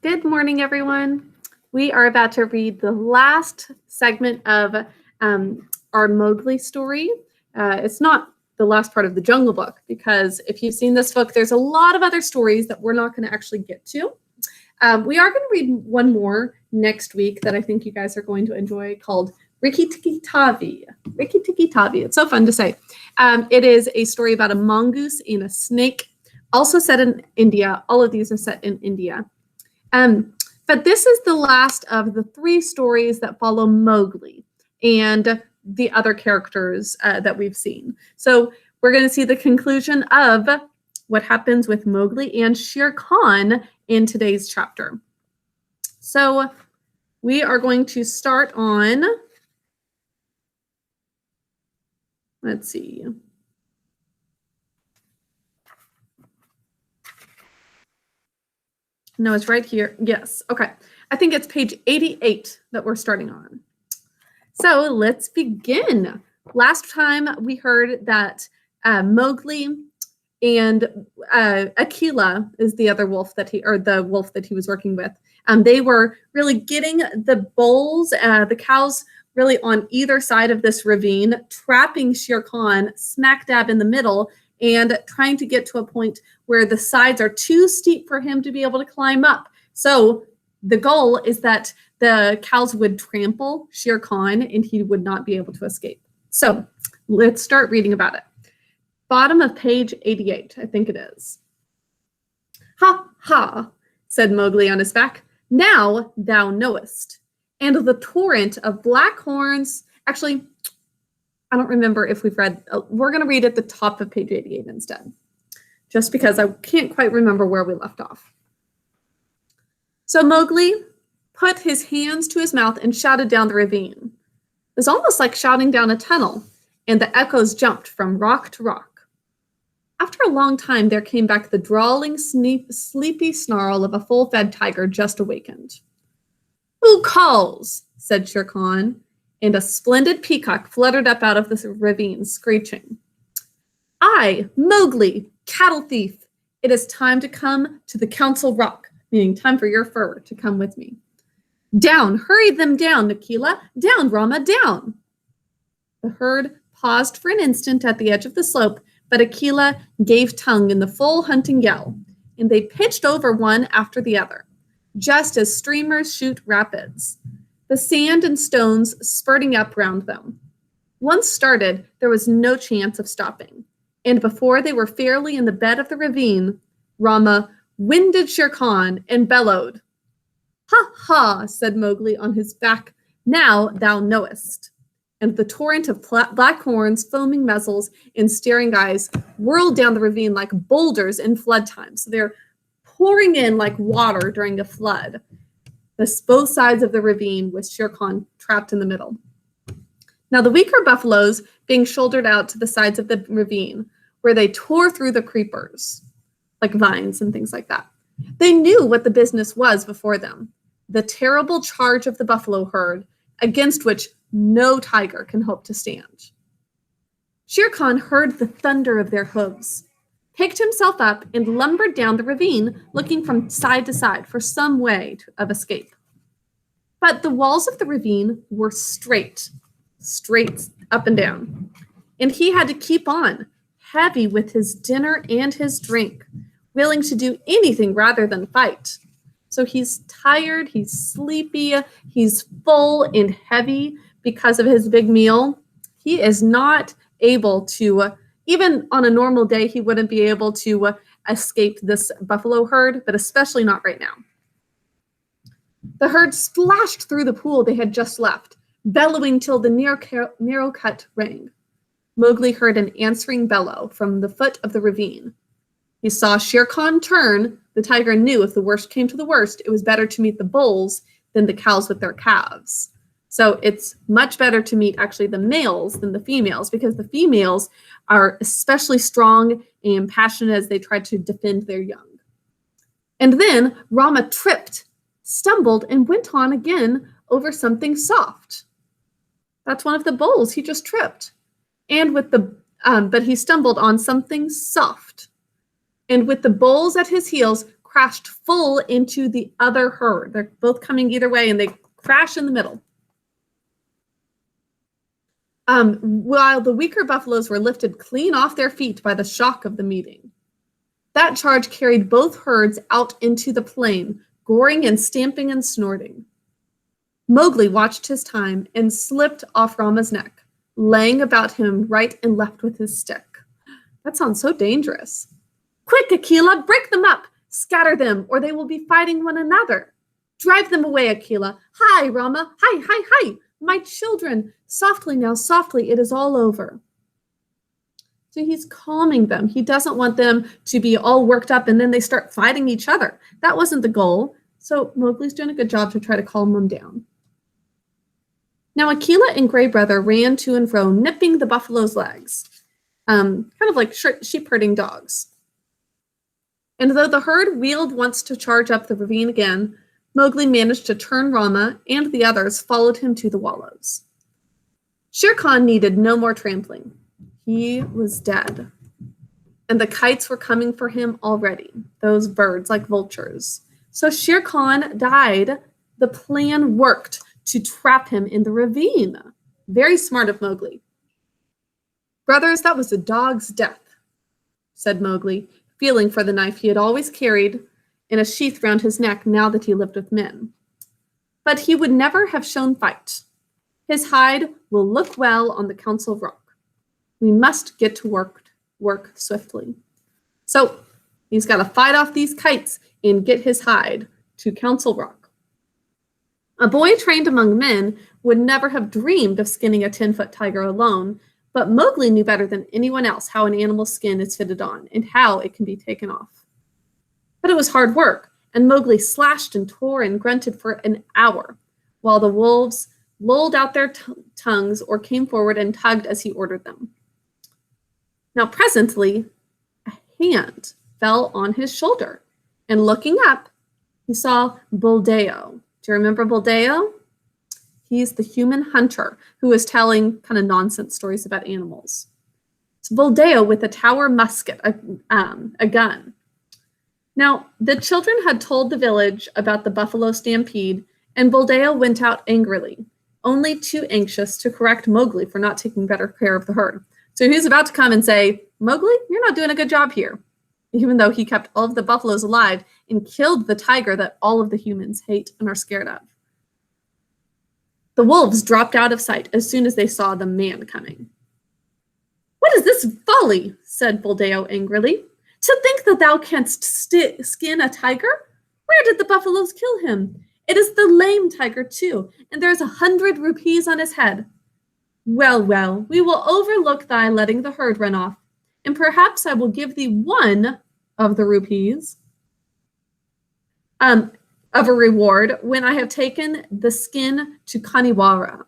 Good morning, everyone. We are about to read the last segment of our Mowgli story. It's not the last part of the Jungle Book, because if you've seen this book, there's a lot of other stories that we're not going to actually get to. We are going to read one more next week that I think you guys are going to enjoy, called Rikki Tikki Tavi. Rikki Tikki Tavi. It's so fun to say. It is a story about a mongoose and a snake, also set in India. All of these are set in India. But this is the last of the 3 stories that follow Mowgli and the other characters that we've seen. So we're going to see the conclusion of what happens with Mowgli and Shere Khan in today's chapter. So we are going to start on, let's see. No, it's right here. Yes. Okay. I think it's page 88 that we're starting on. So let's begin. Last time we heard that Mowgli and Akela is the other wolf that the wolf that he was working with. They were really getting the bulls, the cows, really on either side of this ravine, trapping Shere Khan smack dab in the middle, and trying to get to a point where the sides are too steep for him to be able to climb up. So the goal is that the cows would trample Shere Khan and he would not be able to escape. So let's start reading about it. Bottom of page 88, I think it is. Ha, ha, said Mowgli on his back. Now thou knowest. And the torrent of black horns, actually, I don't remember if we've read, we're going to read at the top of page 88 instead, just because I can't quite remember where we left off. So Mowgli put his hands to his mouth and shouted down the ravine. It was almost like shouting down a tunnel, and the echoes jumped from rock to rock. After a long time, there came back the drawling, sleepy snarl of a full-fed tiger just awakened. Who calls? Said Shere Khan, and a splendid peacock fluttered up out of the ravine, screeching. I, Mowgli, cattle thief. It is time to come to the Council Rock, meaning time for your fur to come with me. Down, hurry them down, Akela. Down, Rama, down. The herd paused for an instant at the edge of the slope, but Akela gave tongue in the full hunting yell, and they pitched over one after the other, just as streamers shoot rapids, the sand and stones spurting up round them. Once started, there was no chance of stopping, and before they were fairly in the bed of the ravine, Rama winded Shere Khan and bellowed. Ha ha, said Mowgli on his back. Now thou knowest. And the torrent of black horns, foaming muzzles, and staring eyes whirled down the ravine like boulders in flood time. So they're pouring in like water during a flood. Both sides of the ravine with Shere Khan trapped in the middle. Now the weaker buffaloes being shouldered out to the sides of the ravine, where they tore through the creepers, like vines and things like that. They knew what the business was before them, the terrible charge of the buffalo herd, against which no tiger can hope to stand. Shere Khan heard the thunder of their hooves, picked himself up, and lumbered down the ravine, looking from side to side for some way of escape. But the walls of the ravine were straight up and down, and he had to keep on, heavy with his dinner and his drink, willing to do anything rather than fight. So he's tired, he's sleepy, he's full and heavy because of his big meal. He is not able to, even on a normal day, he wouldn't be able to escape this buffalo herd, but especially not right now. The herd splashed through the pool they had just left, bellowing till the narrow cut rang. Mowgli heard an answering bellow from the foot of the ravine. He saw Shere Khan turn. The tiger knew if the worst came to the worst, it was better to meet the bulls than the cows with their calves. So it's much better to meet actually the males than the females, because the females are especially strong and passionate as they try to defend their young. And then Rama tripped, stumbled, and went on again over something soft. That's one of the bulls. He just tripped. And with the but he stumbled on something soft. And with the bulls at his heels, crashed full into the other herd. They're both coming either way, and they crash in the middle. While the weaker buffaloes were lifted clean off their feet by the shock of the meeting. That charge carried both herds out into the plain, goring and stamping and snorting. Mowgli watched his time and slipped off Rama's neck, laying about him right and left with his stick. That sounds so dangerous. Quick, Akela, break them up, scatter them, or they will be fighting one another. Drive them away, Akela. Hi, Rama. Hi, hi, hi. My children. Softly now, softly. It is all over. So he's calming them. He doesn't want them to be all worked up and then they start fighting each other. That wasn't the goal. So Mowgli's doing a good job to try to calm them down. Now Akela and Gray Brother ran to and fro, nipping the buffalo's legs, kind of like sheep herding dogs. And though the herd wheeled once to charge up the ravine again, Mowgli managed to turn Rama, and the others followed him to the wallows. Shere Khan needed no more trampling. He was dead. And the kites were coming for him already, those birds like vultures. So Shere Khan died. The plan worked to trap him in the ravine. Very smart of Mowgli. Brothers, that was a dog's death, said Mowgli, feeling for the knife he had always carried in a sheath round his neck now that he lived with men. But he would never have shown fight. His hide will look well on the Council Rock. We must get to work swiftly. So he's got to fight off these kites and get his hide to Council Rock. A boy trained among men would never have dreamed of skinning a 10-foot tiger alone, but Mowgli knew better than anyone else how an animal's skin is fitted on and how it can be taken off. But it was hard work, and Mowgli slashed and tore and grunted for an hour, while the wolves lolled out their tongues or came forward and tugged as he ordered them. Now presently, a hand fell on his shoulder, and looking up, he saw Buldeo. Do you remember Buldeo? He's the human hunter who is telling kind of nonsense stories about animals. It's Buldeo with a tower musket, a gun. Now, the children had told the village about the buffalo stampede, and Buldeo went out angrily, only too anxious to correct Mowgli for not taking better care of the herd. So he's about to come and say, Mowgli, you're not doing a good job here, even though he kept all of the buffaloes alive and killed the tiger that all of the humans hate and are scared of. The wolves dropped out of sight as soon as they saw the man coming. What is this folly? Said Buldeo angrily. To think that thou canst skin a tiger? Where did the buffaloes kill him? It is the lame tiger too, and there is 100 rupees on his head. Well, well, we will overlook thy letting the herd run off, and perhaps I will give thee 1 of the rupees of a reward when I have taken the skin to Kaniwara.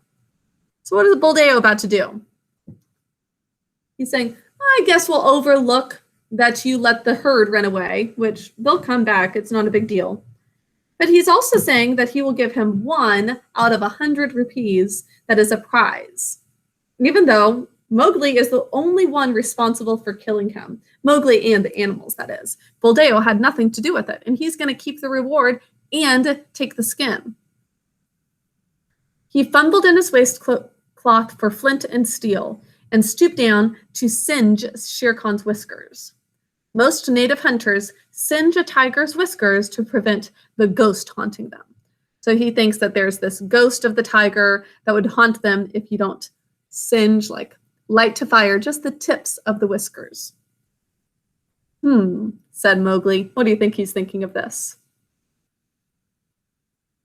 So what is Buldeo about to do? He's saying, I guess we'll overlook that you let the herd run away, which they'll come back. It's not a big deal. But he's also saying that he will give him 1 out of 100 rupees that is a prize, even though Mowgli is the only one responsible for killing him. Mowgli and the animals, that is. Buldeo had nothing to do with it, and he's going to keep the reward and take the skin. He fumbled in his waistcloth for flint and steel and stooped down to singe Shere Khan's whiskers. Most native hunters singe a tiger's whiskers to prevent the ghost haunting them. So he thinks that there's this ghost of the tiger that would haunt them if you don't singe, like light to fire, just the tips of the whiskers. Said Mowgli. What do you think he's thinking of this?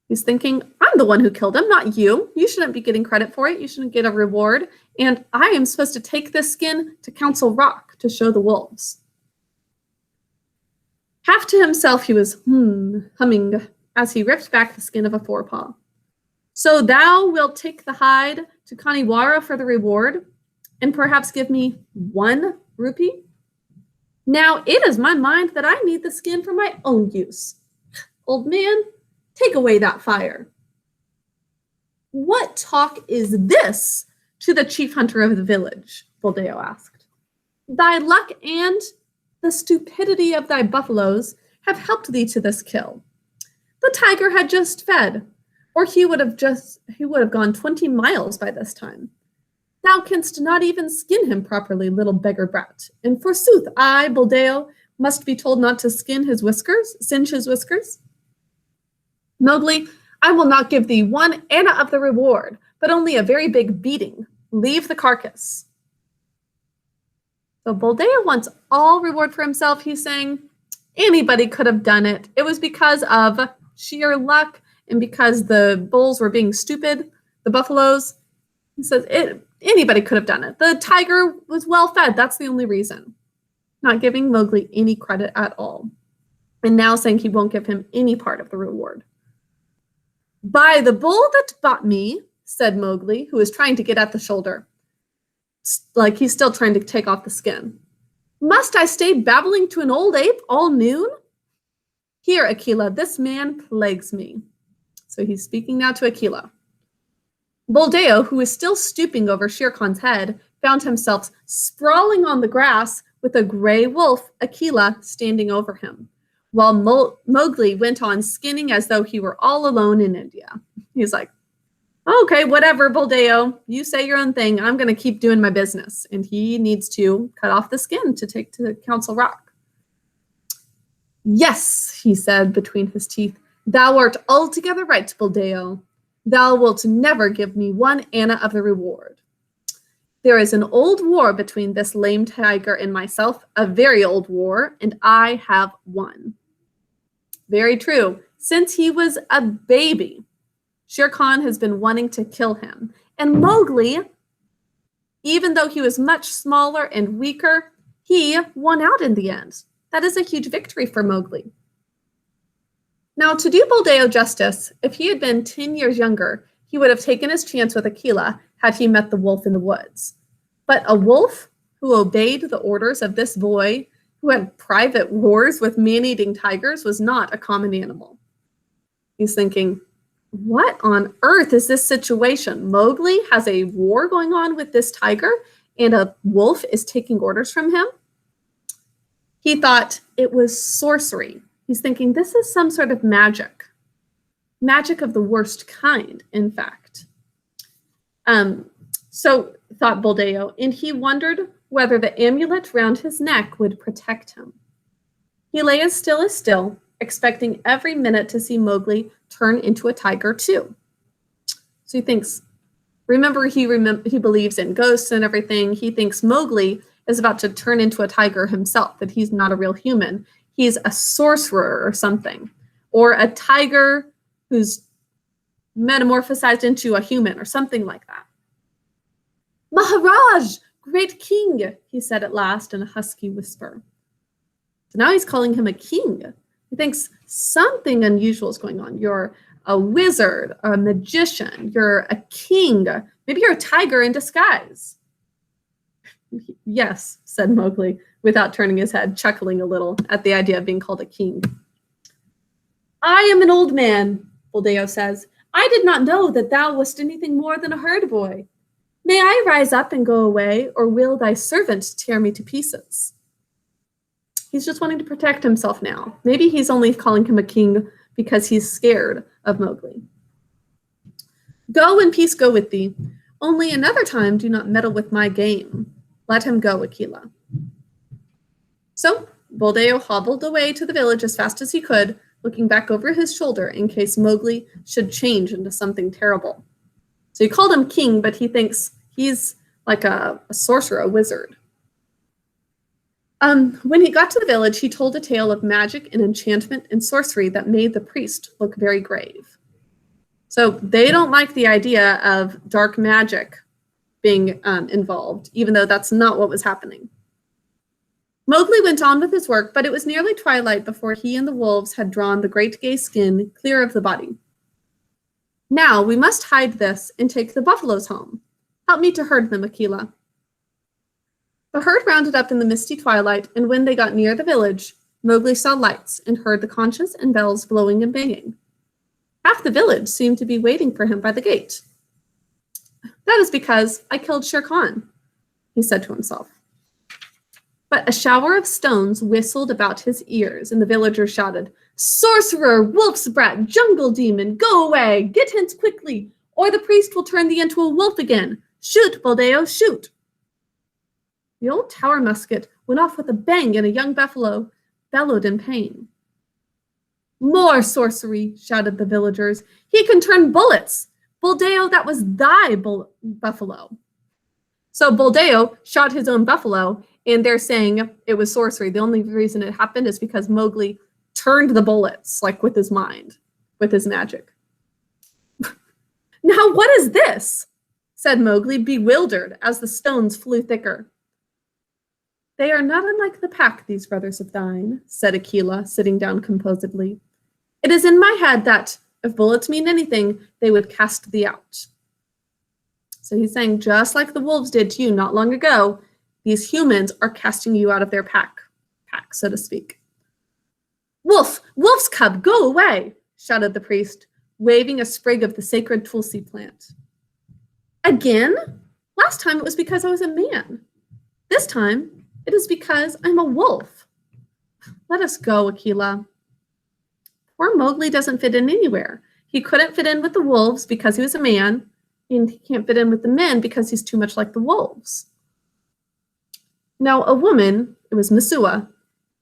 He's thinking, I'm the one who killed him, not you. You shouldn't be getting credit for it. You shouldn't get a reward. And I am supposed to take this skin to Council Rock to show the wolves. Half to himself he was humming as he ripped back the skin of a forepaw. So thou wilt take the hide to Kaniwara for the reward, and perhaps give me 1 rupee? Now it is my mind that I need the skin for my own use. Old man, take away that fire. What talk is this to the chief hunter of the village? Buldeo asked. Thy luck and the stupidity of thy buffaloes have helped thee to this kill. The tiger had just fed, or he would have gone 20 miles by this time. Thou canst not even skin him properly, little beggar brat. And forsooth, I, Buldeo, must be told not to singe his whiskers. Mowgli, I will not give thee 1 anna of the reward, but only a very big beating. Leave the carcass. So Buldeo wants all reward for himself. He's saying anybody could have done it. It was because of sheer luck and because the bulls were being stupid, the buffaloes. He says anybody could have done it. The tiger was well fed. That's the only reason. Not giving Mowgli any credit at all. And now saying he won't give him any part of the reward. By the bull that bought me, said Mowgli, who is trying to get at the shoulder. Like he's still trying to take off the skin. Must I stay babbling to an old ape all noon? Here, Akela, this man plagues me. So he's speaking now to Akela. Buldeo, who is still stooping over Shere Khan's head, found himself sprawling on the grass with a gray wolf, Akela, standing over him, while Mowgli went on skinning as though he were all alone in India. He's like, okay, whatever, Buldeo. You say your own thing. I'm going to keep doing my business. And he needs to cut off the skin to take to Council Rock. Yes, he said between his teeth, thou art altogether right, Buldeo. Thou wilt never give me 1 anna of the reward. There is an old war between this lame tiger and myself, a very old war, and I have won. Very true. Since he was a baby, Shere Khan has been wanting to kill him. And Mowgli, even though he was much smaller and weaker, he won out in the end. That is a huge victory for Mowgli. Now, to do Buldeo justice, if he had been 10 years younger, he would have taken his chance with Akela had he met the wolf in the woods. But a wolf who obeyed the orders of this boy, who had private wars with man-eating tigers, was not a common animal. He's thinking, what on earth is this situation? Mowgli has a war going on with this tiger, and a wolf is taking orders from him? He thought it was sorcery. He's thinking this is some sort of magic. Magic of the worst kind, in fact. So thought Buldeo, and he wondered whether the amulet round his neck would protect him. He lay as still, expecting every minute to see Mowgli turn into a tiger too. So he thinks, remember he believes in ghosts and everything. He thinks Mowgli is about to turn into a tiger himself, that he's not a real human. He's a sorcerer or something, or a tiger who's metamorphosized into a human or something like that. Maharaj, great king, he said at last in a husky whisper. So now he's calling him a king. He thinks something unusual is going on. You're a wizard, a magician, you're a king. Maybe you're a tiger in disguise. Yes, said Mowgli, without turning his head, chuckling a little at the idea of being called a king. I am an old man, Buldeo says. I did not know that thou wast anything more than a herd boy. May I rise up and go away, or will thy servant tear me to pieces? He's just wanting to protect himself now. Maybe he's only calling him a king because he's scared of Mowgli. Go and peace go with thee. Only another time do not meddle with my game. Let him go, Akela. So Buldeo hobbled away to the village as fast as he could, looking back over his shoulder in case Mowgli should change into something terrible. So he called him king, but he thinks he's like a sorcerer, a wizard. When he got to the village, he told a tale of magic and enchantment and sorcery that made the priest look very grave. So they don't like the idea of dark magic being involved, even though that's not what was happening. Mowgli went on with his work, but it was nearly twilight before he and the wolves had drawn the great gay skin clear of the body. Now we must hide this and take the buffaloes home. Help me to herd them, Akela. The herd rounded up in the misty twilight, and when they got near the village, Mowgli saw lights and heard the conches and bells blowing and banging. Half the village seemed to be waiting for him by the gate. That is because I killed Shere Khan, he said to himself. But a shower of stones whistled about his ears, and the villagers shouted, "Sorcerer, wolf's brat, jungle demon, go away! Get hence quickly, or the priest will turn thee into a wolf again! Shoot, Buldeo, shoot!" The old tower musket went off with a bang, and a young buffalo bellowed in pain. "More sorcery," shouted the villagers. "He can turn bullets! Buldeo, that was thy buffalo." So Buldeo shot his own buffalo, and they're saying it was sorcery. The only reason it happened is because Mowgli turned the bullets, like with his mind, with his magic. "Now what is this?" said Mowgli, bewildered as the stones flew thicker. "They are not unlike the pack, these brothers of thine," said Akela, sitting down composedly. "It is in my head that, if bullets mean anything, they would cast thee out." So he's saying, just like the wolves did to you not long ago, these humans are casting you out of their pack, so to speak. "Wolf, wolf's cub, go away," shouted the priest, waving a sprig of the sacred tulsi plant. "Again? Last time it was because I was a man. This time it is because I'm a wolf. Let us go, Akela." Poor Mowgli doesn't fit in anywhere. He couldn't fit in with the wolves because he was a man, and he can't fit in with the men because he's too much like the wolves. Now a woman, it was Messua,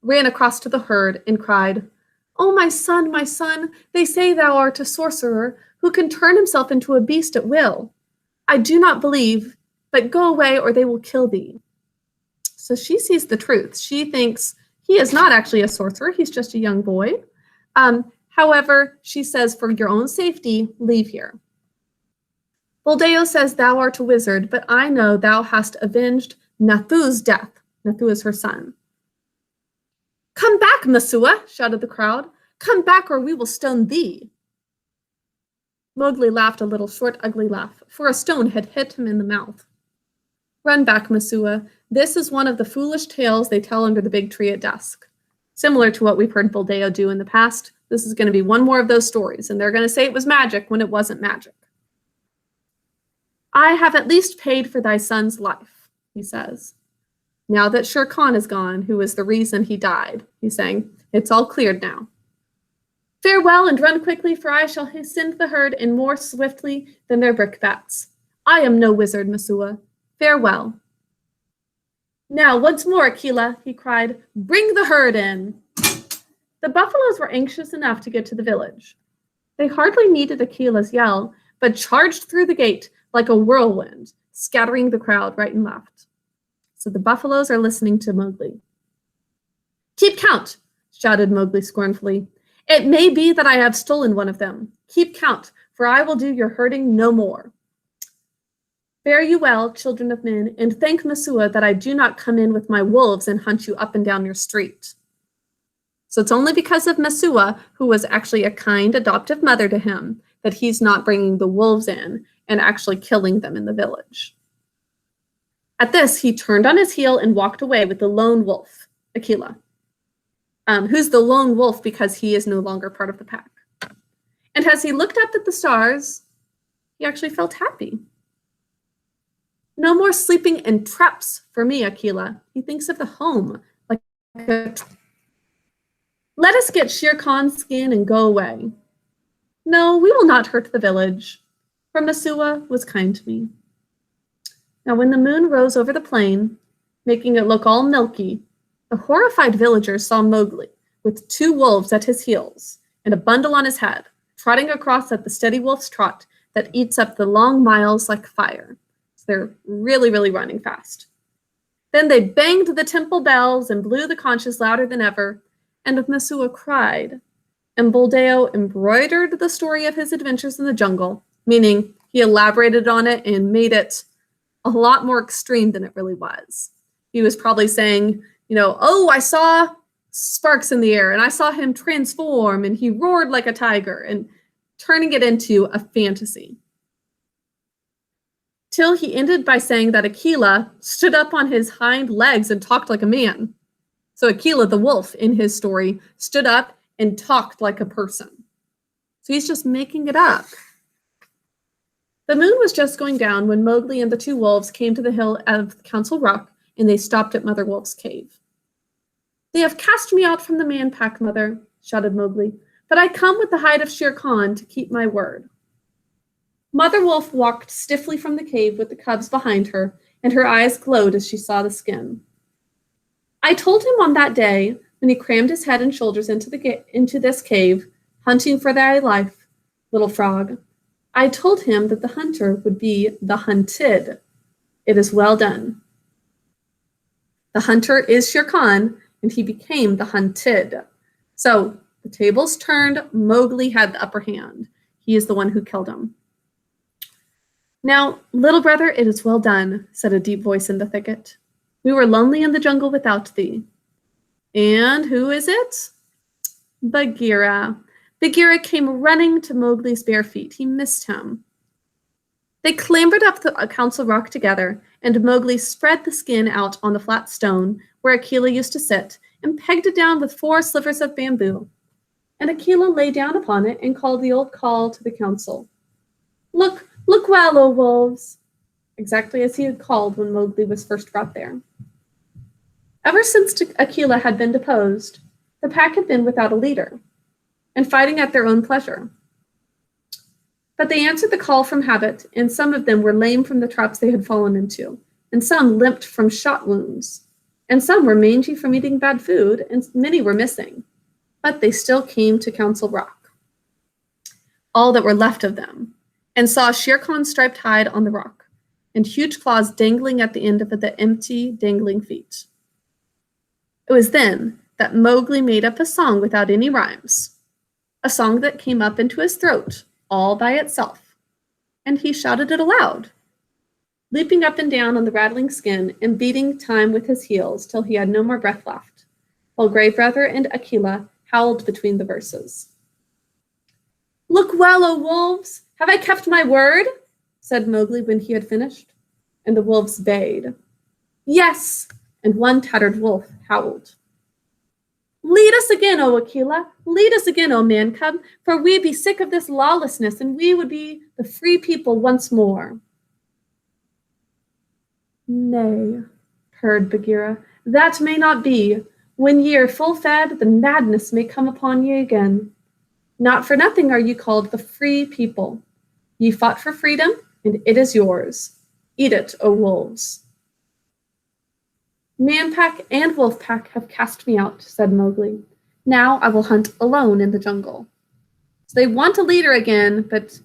ran across to the herd and cried, "Oh, my son, they say thou art a sorcerer who can turn himself into a beast at will. I do not believe, but go away or they will kill thee." So she sees the truth. She thinks he is not actually a sorcerer. He's just a young boy. However, she says, for your own safety, leave here. Buldeo says, "Thou art a wizard, but I know thou hast avenged Nathu's death." Nathu is her son. "Come back, Messua," shouted the crowd. "Come back or we will stone thee." Mowgli laughed a little short, ugly laugh, for a stone had hit him in the mouth. "Run back, Messua. This is one of the foolish tales they tell under the big tree at dusk. Similar to what we've heard Buldeo do in the past, this is going to be one more of those stories, and they're going to say it was magic when it wasn't magic. "I have at least paid for thy son's life," he says. Now that Shere Khan is gone, who was the reason he died, he's saying, it's all cleared now. "Farewell and run quickly, for I shall send the herd in more swiftly than their brickbats. I am no wizard, Messua. Farewell." "Now, once more, Akela," he cried, "bring the herd in." The buffaloes were anxious enough to get to the village. They hardly needed Akela's yell, but charged through the gate like a whirlwind, scattering the crowd right and left. So the buffaloes are listening to Mowgli. "Keep count," shouted Mowgli scornfully. "It may be that I have stolen one of them. Keep count, for I will do your herding no more. Fare you well, children of men, and thank Messua that I do not come in with my wolves and hunt you up and down your street." So it's only because of Messua, who was actually a kind adoptive mother to him, that he's not bringing the wolves in and actually killing them in the village. At this, he turned on his heel and walked away with the lone wolf, Akela, who's the lone wolf because he is no longer part of the pack. And as he looked up at the stars, he actually felt happy. "No more sleeping in traps for me, Akela." He thinks of the home like a... "Let us get Shere Khan's skin and go away. No, we will not hurt the village, for Messua was kind to me." Now when the moon rose over the plain, making it look all milky, the horrified villagers saw Mowgli with 2 wolves at his heels and a bundle on his head, trotting across at the steady wolf's trot that eats up the long miles like fire. So they're really, really running fast. Then they banged the temple bells and blew the conches louder than ever, and Messua cried, and Buldeo embroidered the story of his adventures in the jungle, meaning he elaborated on it and made it a lot more extreme than it really was. He was probably saying, "Oh, I saw sparks in the air, and I saw him transform, and he roared like a tiger," and turning it into a fantasy. Till he ended by saying that Akela stood up on his hind legs and talked like a man. So Akela the wolf in his story stood up and talked like a person. So he's just making it up. The moon was just going down when Mowgli and the 2 wolves came to the hill of Council Rock, and they stopped at Mother Wolf's cave. They have cast me out from the man pack, mother, shouted Mowgli, but I come with the hide of Shere Khan to keep my word. Mother Wolf walked stiffly from the cave with the cubs behind her, and her eyes glowed as she saw the skin. I told him on that day, when he crammed his head and shoulders into this cave, hunting for thy life, little frog, I told him that the hunter would be the hunted. It is well done. The hunter is Shere Khan, and he became the hunted. So the tables turned. Mowgli had the upper hand. He is the one who killed him. Now, little brother, it is well done, said a deep voice in the thicket. We were lonely in the jungle without thee. And who is it? Bagheera. Bagheera came running to Mowgli's bare feet. He missed him. They clambered up the council rock together, and Mowgli spread the skin out on the flat stone where Akela used to sit, and pegged it down with 4 slivers of bamboo. And Akela lay down upon it and called the old call to the council. Look well, O wolves, exactly as he had called when Mowgli was first brought there. Ever since Akela had been deposed, the pack had been without a leader, and fighting at their own pleasure. But they answered the call from habit, and some of them were lame from the traps they had fallen into, and some limped from shot wounds, and some were mangy from eating bad food, and many were missing. But they still came to Council Rock, all that were left of them, and saw Shere Khan's striped hide on the rock, and huge claws dangling at the end of the empty, dangling feet. It was then that Mowgli made up a song without any rhymes, a song that came up into his throat all by itself, and he shouted it aloud, leaping up and down on the rattling skin and beating time with his heels till he had no more breath left, while Gray Brother and Akela howled between the verses. Look well, O wolves! Have I kept my word? Said Mowgli when he had finished, and the wolves bayed. Yes, and one tattered wolf howled. Lead us again, O Akela, lead us again, O man cub, for we be sick of this lawlessness, and we would be the free people once more. Nay, purred Bagheera, that may not be. When ye are full fed, the madness may come upon ye again. Not for nothing are ye called the free people. Ye fought for freedom, and it is yours. Eat it, O wolves. Man pack and wolf pack have cast me out, said Mowgli. Now I will hunt alone in the jungle. So they want a leader again, but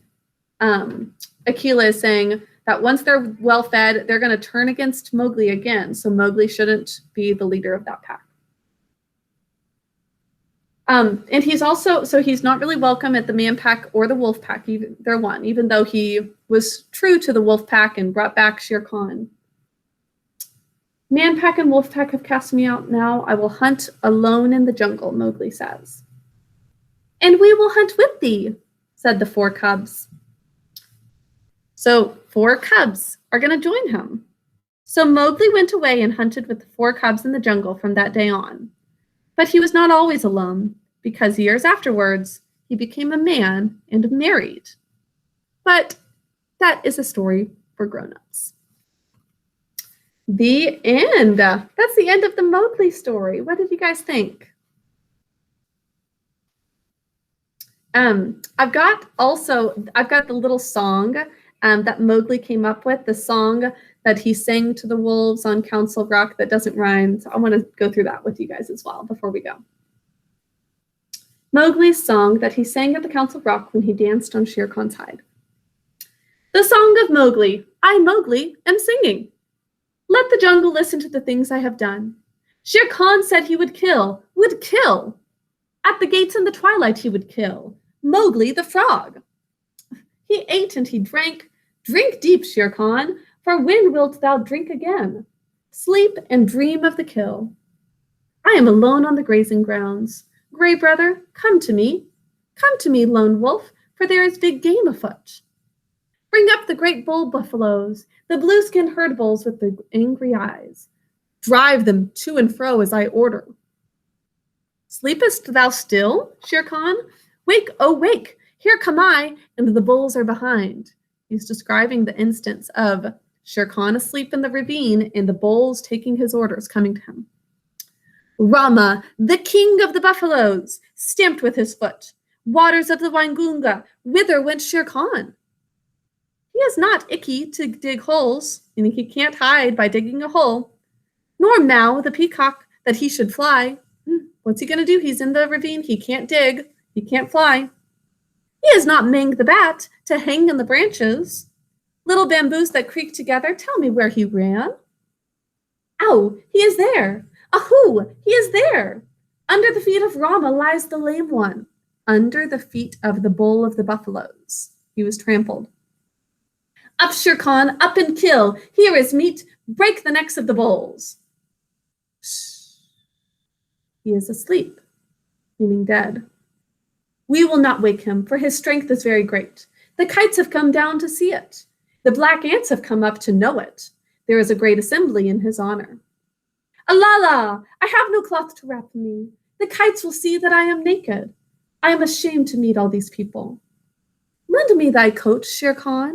Akela is saying that once they're well fed, they're going to turn against Mowgli again. So Mowgli shouldn't be the leader of that pack. And he's also, so he's not really welcome at the man pack or the wolf pack, either one, even though he was true to the wolf pack and brought back Shere Khan. Man pack and wolf pack have cast me out now. I will hunt alone in the jungle, Mowgli says. And we will hunt with thee, said the 4 cubs. So 4 cubs are going to join him. So Mowgli went away and hunted with the 4 cubs in the jungle from that day on. But he was not always alone, because years afterwards, he became a man and married. But that is a story for grown-ups. The end. That's the end of the Mowgli story. What did you guys think? I've got the little song that Mowgli came up with, the song that he sang to the wolves on Council Rock that doesn't rhyme. So I want to go through that with you guys as well before we go. Mowgli's song that he sang at the Council Rock when he danced on Shere Khan's hide. The song of Mowgli. I, Mowgli, am singing. Let the jungle listen to the things I have done. Shere Khan said he would kill. At the gates in the twilight he would kill. Mowgli the frog. He ate and he drank. Drink deep, Shere Khan, for when wilt thou drink again? Sleep and dream of the kill. I am alone on the grazing grounds. Gray Brother, come to me. Come to me, lone wolf, for there is big game afoot. Bring up the great bull buffaloes, the blue-skinned herd bulls with the angry eyes. Drive them to and fro as I order. Sleepest thou still, Shere Khan? Wake, oh wake, here come I, and the bulls are behind. He's describing the instance of Shere Khan asleep in the ravine and the bulls taking his orders coming to him. Rama, the king of the buffaloes, stamped with his foot. Waters of the Waingunga, whither went Shere Khan? He is not Ikki to dig holes, and he can't hide by digging a hole. Nor Mao, the peacock, that he should fly. What's he going to do? He's in the ravine. He can't dig. He can't fly. He is not Meng the bat to hang in the branches. Little bamboos that creak together, tell me where he ran. Ow, he is there. Ahoo, he is there. Under the feet of Rama lies the lame one. Under the feet of the bull of the buffaloes. He was trampled. Up, Shere Khan, up and kill. Here is meat. Break the necks of the bulls. Shh. He is asleep, meaning dead. We will not wake him, for his strength is very great. The kites have come down to see it. The black ants have come up to know it. There is a great assembly in his honor. Alala, I have no cloth to wrap me. The kites will see that I am naked. I am ashamed to meet all these people. Lend me thy coat, Shere Khan.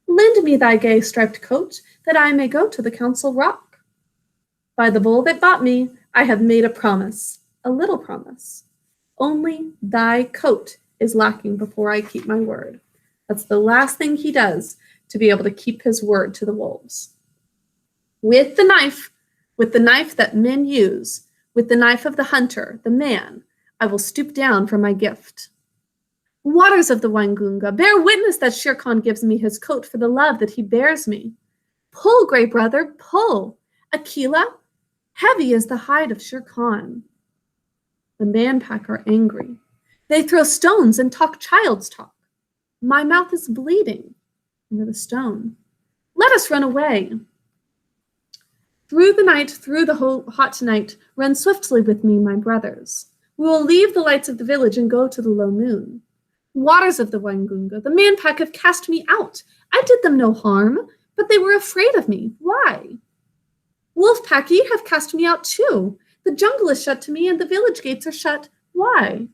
Lend me thy gay striped coat, that I may go to the council rock. By the bull that bought me, I have made a promise, a little promise. Only thy coat is lacking before I keep my word. That's the last thing he does to be able to keep his word to the wolves. With the knife that men use, with the knife of the hunter, the man, I will stoop down for my gift. Waters of the Waingunga, bear witness that Shere Khan gives me his coat for the love that he bears me. Pull, great brother, pull. Akela, heavy is the hide of Shere Khan. The man pack are angry. They throw stones and talk child's talk. My mouth is bleeding under the stone. Let us run away. Through the night, through the hot night, run swiftly with me, my brothers. We will leave the lights of the village and go to the low moon. Waters of the Waingunga, the man pack have cast me out. I did them no harm, but they were afraid of me. Why? Wolf pack, ye have cast me out too. The jungle is shut to me and the village gates are shut. Why?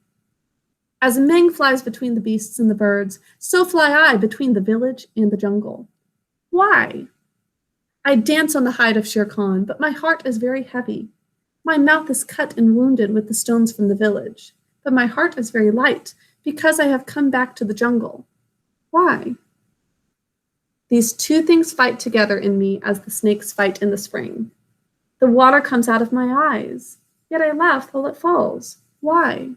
As Meng flies between the beasts and the birds, so fly I between the village and the jungle. Why? I dance on the hide of Shere Khan, but my heart is very heavy. My mouth is cut and wounded with the stones from the village, but my heart is very light because I have come back to the jungle. Why? These two things fight together in me as the snakes fight in the spring. The water comes out of my eyes, yet I laugh while it falls. Why?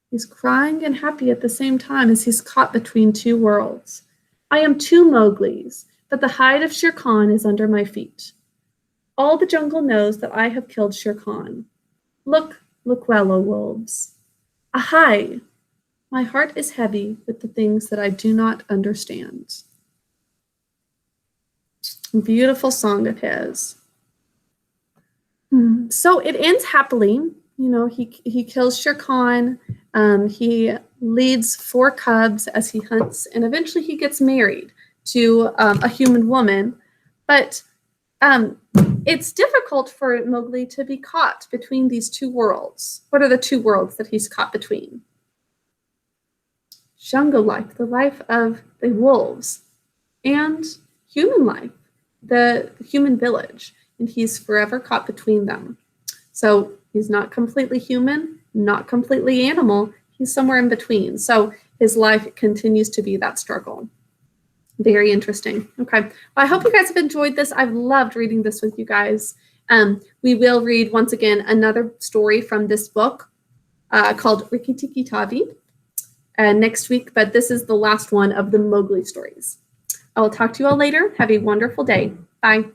He's crying and happy at the same time as he's caught between two worlds. I am two Mowglis, but the hide of Shere Khan is under my feet. All the jungle knows that I have killed Shere Khan. Look, look well, O wolves. Ahai! My heart is heavy with the things that I do not understand. Beautiful song of his. So it ends happily. You know, he kills Shere Khan. He leads 4 cubs as he hunts, and eventually he gets married to a human woman. But it's difficult for Mowgli to be caught between these two worlds. What are the two worlds that he's caught between? Jungle life, the life of the wolves, and human life, the human village. And he's forever caught between them. So he's not completely human, not completely animal. He's somewhere in between. So his life continues to be that struggle. Very interesting. Okay. Well, I hope you guys have enjoyed this. I've loved reading this with you guys. We will read once again another story from this book called Rikki Tikki Tavi next week, but this is the last one of the Mowgli stories. I will talk to you all later. Have a wonderful day. Bye.